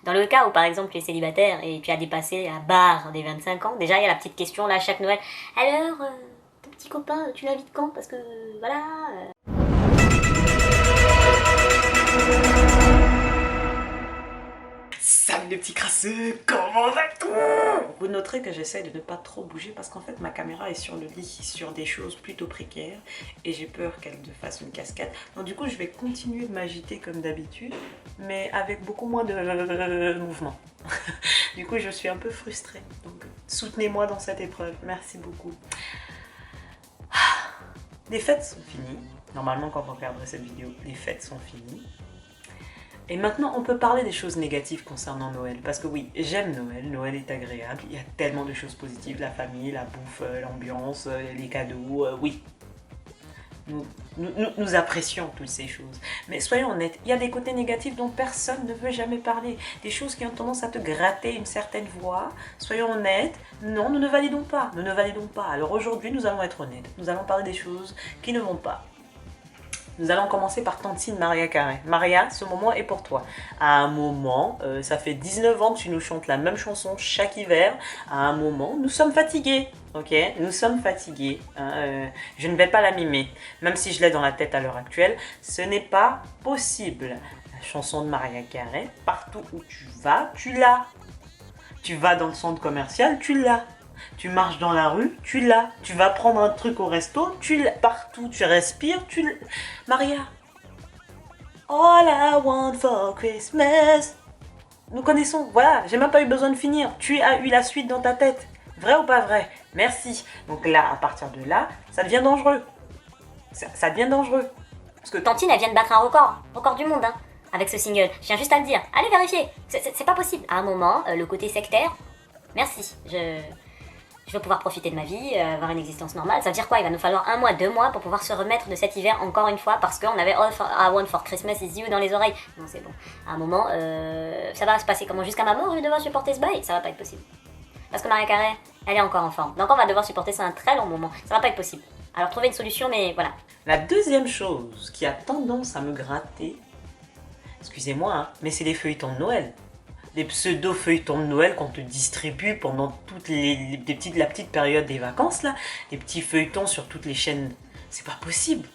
Dans le cas où par exemple tu es célibataire et tu as dépassé la barre des 25 ans, déjà il y a la petite question là chaque Noël. Alors, ton petit copain, tu l'invites quand? Parce que voilà. Salut les petits crasseux, comment vas-tu? Vous noterez que j'essaie de ne pas trop bouger parce qu'en fait ma caméra est sur le lit, sur des choses plutôt précaires et j'ai peur qu'elle me fasse une cascade. Donc du coup je vais continuer de m'agiter comme d'habitude mais avec beaucoup moins de mouvement. Du coup je suis un peu frustrée, donc soutenez-moi dans cette épreuve, merci beaucoup. Les fêtes sont finies, normalement quand vous regarderez cette vidéo, les fêtes sont finies. Et maintenant, on peut parler des choses négatives concernant Noël. Parce que oui, j'aime Noël, Noël est agréable, il y a tellement de choses positives, la famille, la bouffe, l'ambiance, les cadeaux, oui. Nous apprécions toutes ces choses. Mais soyons honnêtes, il y a des côtés négatifs dont personne ne veut jamais parler. Des choses qui ont tendance à te gratter une certaine voix. Soyons honnêtes, non, nous ne validons pas. Nous ne validons pas. Alors aujourd'hui, nous allons être honnêtes. Nous allons parler des choses qui ne vont pas. Nous allons commencer par Tantine Maria Carré. Maria, ce moment est pour toi. À un moment, ça fait 19 ans que tu nous chantes la même chanson chaque hiver. À un moment, nous sommes fatigués. Ok, nous sommes fatigués. Hein, je ne vais pas la mimer. Même si je l'ai dans la tête à l'heure actuelle, ce n'est pas possible. La chanson de Maria Carré, partout où tu vas, tu l'as. Tu vas dans le centre commercial, tu l'as. Tu marches dans la rue, tu l'as. Tu vas prendre un truc au resto, tu l'as. Partout, tu respires, tu l'as. Maria. All I want for Christmas. Nous connaissons, voilà, j'ai même pas eu besoin de finir. Tu as eu la suite dans ta tête. Vrai ou pas vrai? Merci. Donc là, à partir de là, ça devient dangereux. Ça devient dangereux. Parce que Tantine, elle vient de battre un record du monde, hein, avec ce single. Je viens juste à le dire. Allez vérifier, c'est pas possible. À un moment, le côté sectaire, merci. Je veux pouvoir profiter de ma vie, avoir une existence normale. Ça veut dire quoi? Il va nous falloir 1 mois, 2 mois pour pouvoir se remettre de cet hiver encore une fois parce qu'on avait All I Want for Christmas is You dans les oreilles. Non, c'est bon. À un moment, ça va se passer comment? Jusqu'à ma mort, je vais devoir supporter ce bail? Ça va pas être possible. Parce que Maria Carré, elle est encore en forme. Donc on va devoir supporter ça un très long moment. Ça va pas être possible. Alors trouvez une solution, mais voilà. La deuxième chose qui a tendance à me gratter, excusez-moi, hein, mais c'est les feuilletons de Noël. Les pseudo-feuilletons de Noël qu'on te distribue pendant toutes la petite période des vacances là, les petits feuilletons sur toutes les chaînes, c'est pas possible.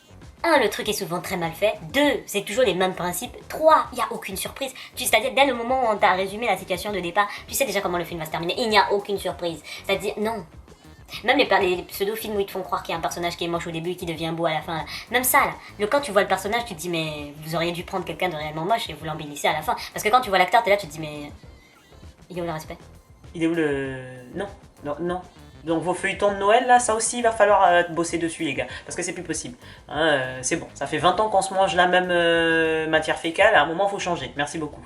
1, le truc est souvent très mal fait. 2, c'est toujours les mêmes principes. 3, il n'y a aucune surprise. C'est-à-dire, dès le moment où on t'a résumé la situation de départ, tu sais déjà comment le film va se terminer. Il n'y a aucune surprise. C'est-à-dire, non. Même les pseudo-films où ils te font croire qu'il y a un personnage qui est moche au début et qui devient beau à la fin. Là. Même ça, là. Quand tu vois le personnage, tu te dis, mais vous auriez dû prendre quelqu'un de réellement moche et vous l'embellissez à la fin. Parce que quand tu vois l'acteur, t'es là, tu te dis, mais. Il est où le respect? Il est où le... Non. Donc vos feuilletons de Noël, là, ça aussi, il va falloir bosser dessus, les gars. Parce que c'est plus possible. Hein, c'est bon, ça fait 20 ans qu'on se mange la même matière fécale. À un moment, il faut changer. Merci beaucoup.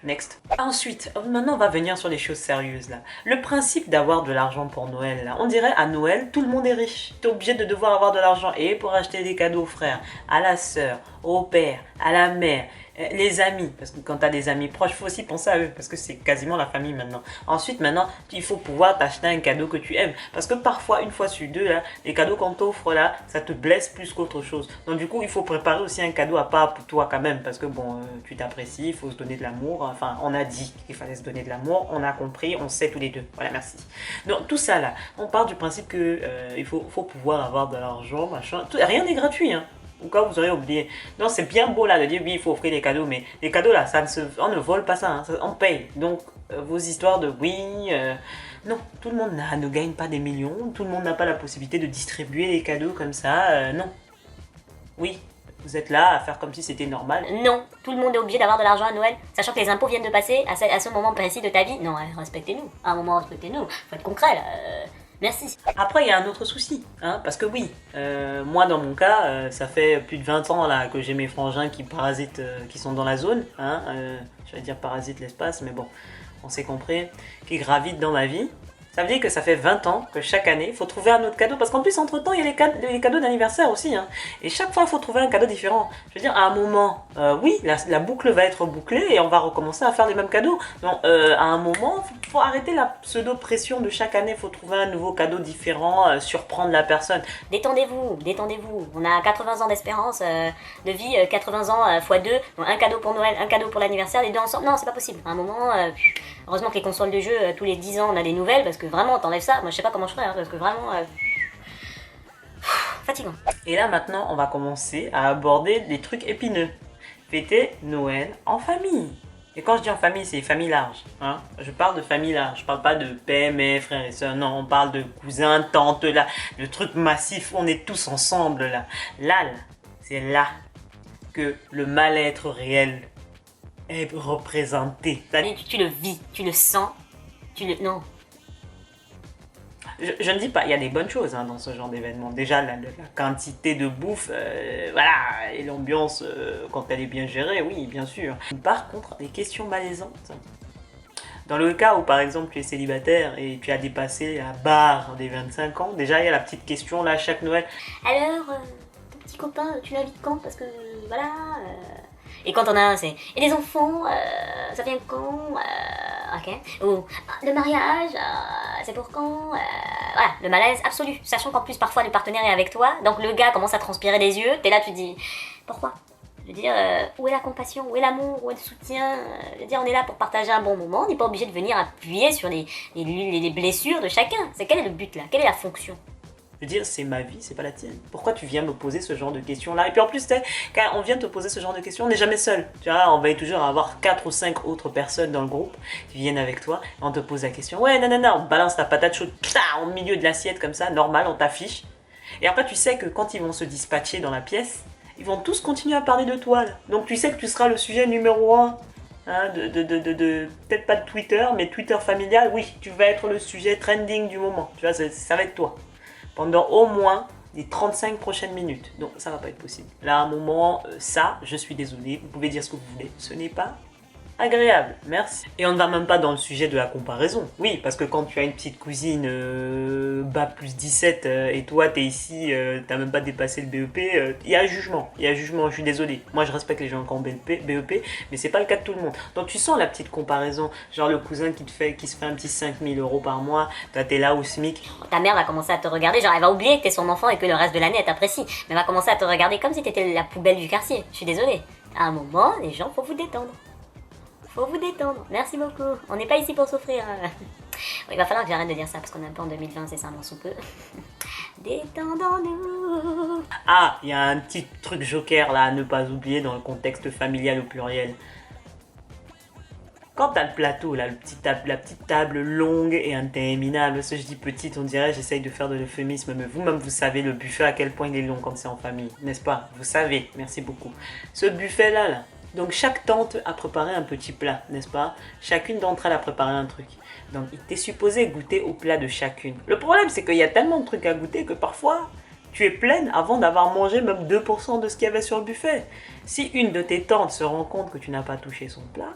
Next. Ensuite, maintenant on va venir sur les choses sérieuses là. Le principe d'avoir de l'argent pour Noël là. On dirait à Noël, tout le monde est riche. T'es obligé de devoir avoir de l'argent et pour acheter des cadeaux aux frères, à la sœur, au père, à la mère, les amis. Parce que quand t'as des amis proches, il faut aussi penser à eux. Parce que c'est quasiment la famille maintenant. Ensuite, maintenant, il faut pouvoir t'acheter un cadeau que tu aimes. Parce que parfois, une fois sur deux, là, les cadeaux qu'on t'offre là, ça te blesse plus qu'autre chose. Donc du coup, il faut préparer aussi un cadeau à part pour toi quand même. Parce que bon, tu t'apprécies, il faut se donner de l'amour. Enfin, on a dit qu'il fallait se donner de l'amour. On a compris, on sait tous les deux. Voilà, merci. Donc tout ça là, on part du principe que il faut pouvoir avoir de l'argent, machin. Rien n'est gratuit, hein. Ou quand vous aurez oublié. Non, c'est bien beau là de dire oui, il faut offrir des cadeaux, mais les cadeaux là, on ne vole pas ça, hein, on paye. Donc vos histoires de oui, non, tout le monde ne gagne pas des millions, tout le monde n'a pas la possibilité de distribuer les cadeaux comme ça, non. Oui, vous êtes là à faire comme si c'était normal. Non, tout le monde est obligé d'avoir de l'argent à Noël, sachant que les impôts viennent de passer à ce moment précis de ta vie. Non, respectez-nous. À un moment, respectez-nous. Faut être concret là. Merci. Après, il y a un autre souci, hein, parce que oui, moi dans mon cas, ça fait plus de 20 ans là que j'ai mes frangins qui parasitent, qui sont dans la zone, hein, je vais dire parasitent l'espace, mais bon, on s'est compris, qui gravitent dans ma vie. Ça veut dire que ça fait 20 ans que chaque année, il faut trouver un autre cadeau. Parce qu'en plus, entre-temps, il y a les cadeaux d'anniversaire aussi. Hein. Et chaque fois, il faut trouver un cadeau différent. Je veux dire, à un moment, oui, la boucle va être bouclée et on va recommencer à faire les mêmes cadeaux. Donc, à un moment, il faut arrêter la pseudo-pression de chaque année. Il faut trouver un nouveau cadeau différent, surprendre la personne. Détendez-vous, détendez-vous. On a 80 ans d'espérance de vie, 80 ans x 2. Donc un cadeau pour Noël, un cadeau pour l'anniversaire, les deux ensemble. Non, c'est pas possible. À un moment, heureusement que les consoles de jeu, tous les 10 ans, on a des nouvelles. Parce que vraiment, t'enlèves ça. Moi, je sais pas comment je ferais. Hein, parce que vraiment... fatigant. Et là, maintenant, on va commencer à aborder des trucs épineux. Fêter Noël en famille. Et quand je dis en famille, c'est famille large. Hein. Je parle de famille large. Je parle pas de PME, frères et sœurs. Non, on parle de cousins, tantes, là. Le truc massif, on est tous ensemble, là. Là, c'est là que le mal-être réel est représenté. Tu le vis, tu le sens, Non. Je ne dis pas, il y a des bonnes choses hein, dans ce genre d'événement. Déjà, la quantité de bouffe, voilà, et l'ambiance, quand elle est bien gérée, oui, bien sûr. Par contre, les questions malaisantes. Dans le cas où, par exemple, tu es célibataire et tu as dépassé la barre des 25 ans, déjà, il y a la petite question, là, chaque Noël. Alors, ton petit copain, tu l'invites quand? Parce que, voilà... Et quand on a un, c'est... Et les enfants, ça vient quand? Ok. Ou le mariage, c'est pour quand? Voilà, le malaise absolu. Sachant qu'en plus, parfois, le partenaire est avec toi. Donc le gars commence à transpirer des yeux. T'es là, tu te dis, pourquoi? Je veux dire, où est la compassion? Où est l'amour? Où est le soutien? Je veux dire, on est là pour partager un bon moment. On n'est pas obligé de venir appuyer sur les blessures de chacun. Quel est le but, là? Quelle est la fonction? Je veux dire, c'est ma vie, c'est pas la tienne. Pourquoi tu viens me poser ce genre de questions-là? Et puis en plus, quand on vient te poser ce genre de questions, on n'est jamais seul. Tu vois, on va toujours avoir 4 ou 5 autres personnes dans le groupe qui viennent avec toi. Et on te pose la question. Ouais, nanana, on balance ta patate chaude au milieu de l'assiette comme ça, normal, on t'affiche. Et après, tu sais que quand ils vont se dispatcher dans la pièce, ils vont tous continuer à parler de toi. Là. Donc tu sais que tu seras le sujet numéro 1. Hein, peut-être pas de Twitter, mais Twitter familial, oui, tu vas être le sujet trending du moment. Tu vois, ça va être toi. Pendant au moins les 35 prochaines minutes. Donc ça va pas être possible. Là, à un moment, ça, je suis désolé, vous pouvez dire ce que vous voulez, ce n'est pas agréable, merci. Et on ne va même pas dans le sujet de la comparaison. Oui, parce que quand tu as une petite cousine bac plus 17 et toi t'es ici, t'as même pas dépassé le BEP, il y a un jugement, je suis désolé. Moi je respecte les gens qui ont BEP, mais c'est pas le cas de tout le monde. Donc tu sens la petite comparaison, genre le cousin qui se fait un petit 5000 € par mois, toi t'es là au SMIC. Ta mère va commencer à te regarder, genre elle va oublier que t'es son enfant et que le reste de l'année elle t'apprécie. Mais elle va commencer à te regarder comme si t'étais la poubelle du quartier. Je suis désolée. À un moment, les gens, faut vous détendre. Faut vous détendre, merci beaucoup. On n'est pas ici pour souffrir. Il va falloir que j'arrête de dire ça parce qu'on est un peu en 2020, c'est ça mon sous peu. Détendons-nous. Ah, il y a un petit truc joker là à ne pas oublier dans le contexte familial au pluriel. Quand t'as le plateau là, la petite table longue et interminable, ce je dis petite, on dirait, j'essaye de faire de l'euphémisme, mais vous-même vous savez le buffet à quel point il est long quand c'est en famille, n'est-ce pas? Vous savez, merci beaucoup. Ce buffet là. Donc chaque tante a préparé un petit plat, n'est-ce pas? Chacune d'entre elles a préparé un truc. Donc il t'est supposé goûter au plat de chacune. Le problème c'est qu'il y a tellement de trucs à goûter que parfois tu es pleine avant d'avoir mangé même 2% de ce qu'il y avait sur le buffet. Si une de tes tantes se rend compte que tu n'as pas touché son plat,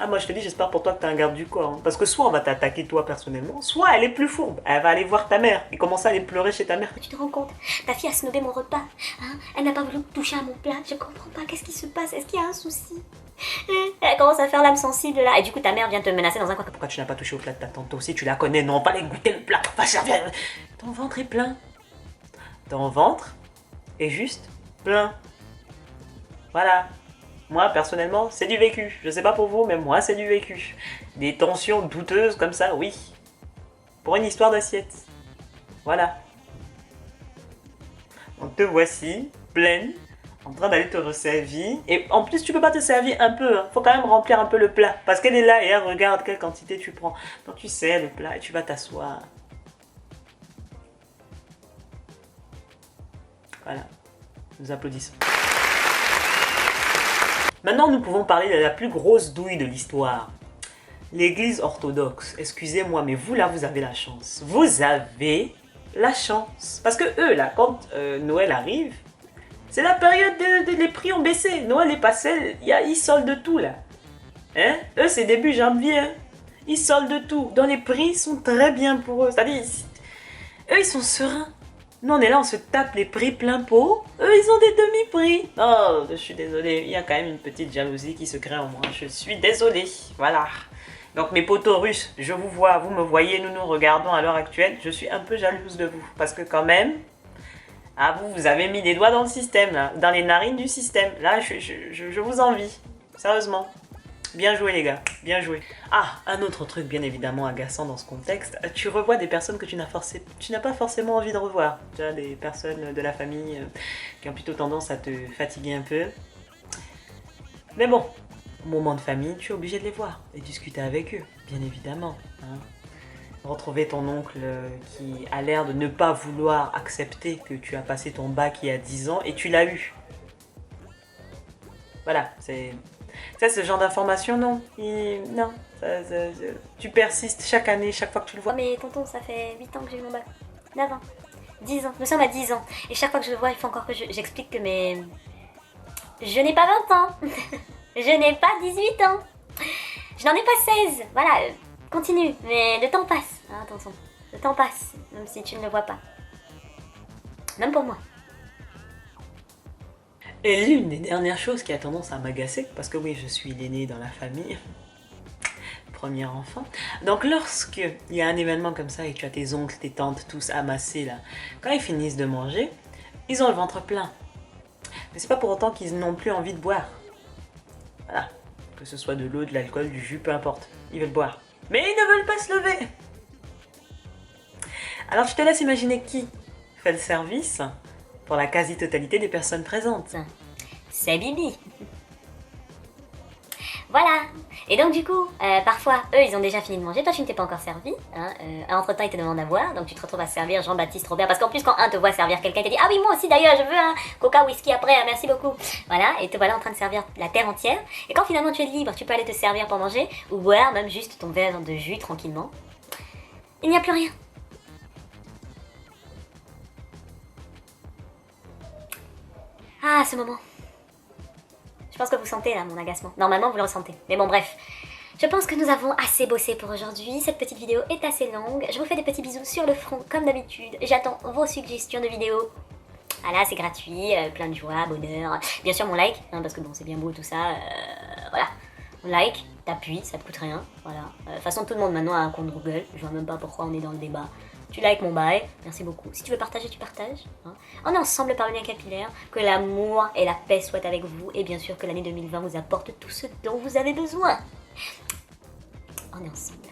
ah moi je te dis, j'espère pour toi que t'as un garde du corps. Hein. Parce que soit on va t'attaquer toi personnellement, soit elle est plus fourbe. Elle va aller voir ta mère et commencer à aller pleurer chez ta mère. Tu te rends compte? Ta fille a snobé mon repas. Hein, elle n'a pas voulu toucher à mon plat. Je comprends pas. Qu'est-ce qui se passe? Est-ce qu'il y a un souci? Elle commence à faire l'âme sensible là. Et du coup ta mère vient te menacer dans un coin. Pourquoi tu n'as pas touché au plat de ta tante? Toi aussi tu la connais. Non, pas aller goûter le plat. Va servir. Ton ventre est plein. Ton ventre est juste plein. Voilà. Moi, personnellement, c'est du vécu. Je sais pas pour vous, mais moi, c'est du vécu. Des tensions douteuses comme ça, oui. Pour une histoire d'assiette. Voilà. Donc te voici, pleine, en train d'aller te resservir. Et en plus, tu peux pas te servir un peu. Hein. Faut quand même remplir un peu le plat. Parce qu'elle est là et elle regarde quelle quantité tu prends. Donc tu sers le plat et tu vas t'asseoir. Voilà. Nous applaudissons. Maintenant, nous pouvons parler de la plus grosse douille de l'histoire. L'église orthodoxe. Excusez-moi, mais vous, là, vous avez la chance. Vous avez la chance. Parce que eux, là, quand Noël arrive, c'est la période des prix ont baissé. Noël est passé, ils soldent tout, là. Hein? Eux, c'est début janvier. Hein? Ils soldent tout. Dans les prix, ils sont très bien pour eux. C'est-à-dire, eux, ils sont sereins. Nous, on est là, on se tape les prix plein pot. Eux, ils ont des demi-prix. Oh, je suis désolée. Il y a quand même une petite jalousie qui se crée en moi. Je suis désolée. Voilà. Donc, mes potos russes, je vous vois, vous me voyez, nous nous regardons à l'heure actuelle. Je suis un peu jalouse de vous. Parce que quand même, ah, vous avez mis des doigts dans le système, là, dans les narines du système. Là, je vous envie. Sérieusement. Bien joué les gars, bien joué. Ah, un autre truc bien évidemment agaçant dans ce contexte, tu revois des personnes que tu n'as pas forcément envie de revoir. Tu as des personnes de la famille qui ont plutôt tendance à te fatiguer un peu. Mais bon, au moment de famille, tu es obligé de les voir et discuter avec eux, bien évidemment. Hein. Retrouver ton oncle qui a l'air de ne pas vouloir accepter que tu as passé ton bac il y a 10 ans et tu l'as eu. Voilà, c'est... Ça, ce genre d'information, non. Non. Tu persistes chaque année, chaque fois que tu le vois. Oh, mais tonton, ça fait 8 ans que j'ai eu mon bac. 9 ans. 10 ans. Nous sommes à 10 ans. Et chaque fois que je le vois, il faut encore que j'explique que mes... Je n'ai pas 20 ans. Je n'ai pas 18 ans. Je n'en ai pas 16. Voilà, continue. Mais le temps passe, hein, tonton. Le temps passe, même si tu ne le vois pas. Même pour moi. Et l'une des dernières choses qui a tendance à m'agacer, parce que oui, je suis l'aîné dans la famille, premier enfant. Donc lorsque il y a un événement comme ça et que tu as tes oncles, tes tantes, tous amassés là, quand ils finissent de manger, ils ont le ventre plein. Mais c'est pas pour autant qu'ils n'ont plus envie de boire. Voilà. Que ce soit de l'eau, de l'alcool, du jus, peu importe. Ils veulent boire. Mais ils ne veulent pas se lever. Alors je te laisse imaginer qui fait le service pour la quasi-totalité des personnes présentes. C'est Bibi. Voilà. Et donc du coup, parfois, eux, ils ont déjà fini de manger. Toi, tu ne t'es pas encore servi. Hein, entre-temps, ils te demandent à boire. Donc tu te retrouves à servir Jean-Baptiste Robert. Parce qu'en plus, quand un te voit servir quelqu'un, il te dit « Ah oui, moi aussi d'ailleurs, je veux un coca, whisky après, merci beaucoup. » Voilà, et te voilà en train de servir la terre entière. Et quand finalement tu es libre, tu peux aller te servir pour manger. Ou boire même juste ton verre de jus tranquillement. Il n'y a plus rien. Ah, ce moment. Je pense que vous sentez là mon agacement. Normalement vous le ressentez. Mais bon bref. Je pense que nous avons assez bossé pour aujourd'hui. Cette petite vidéo est assez longue. Je vous fais des petits bisous sur le front comme d'habitude. J'attends vos suggestions de vidéos. Voilà, c'est gratuit, plein de joie, bonheur. Bien sûr mon like, hein, parce que bon c'est bien beau tout ça. Voilà. Mon like, t'appuies, ça te coûte rien. Voilà. De toute façon tout le monde maintenant a un compte Google. Je vois même pas pourquoi on est dans le débat. Tu likes mon bail, merci beaucoup. Si tu veux partager, tu partages. Hein. On est ensemble par le lien capillaire. Que l'amour et la paix soient avec vous. Et bien sûr que l'année 2020 vous apporte tout ce dont vous avez besoin. On est ensemble.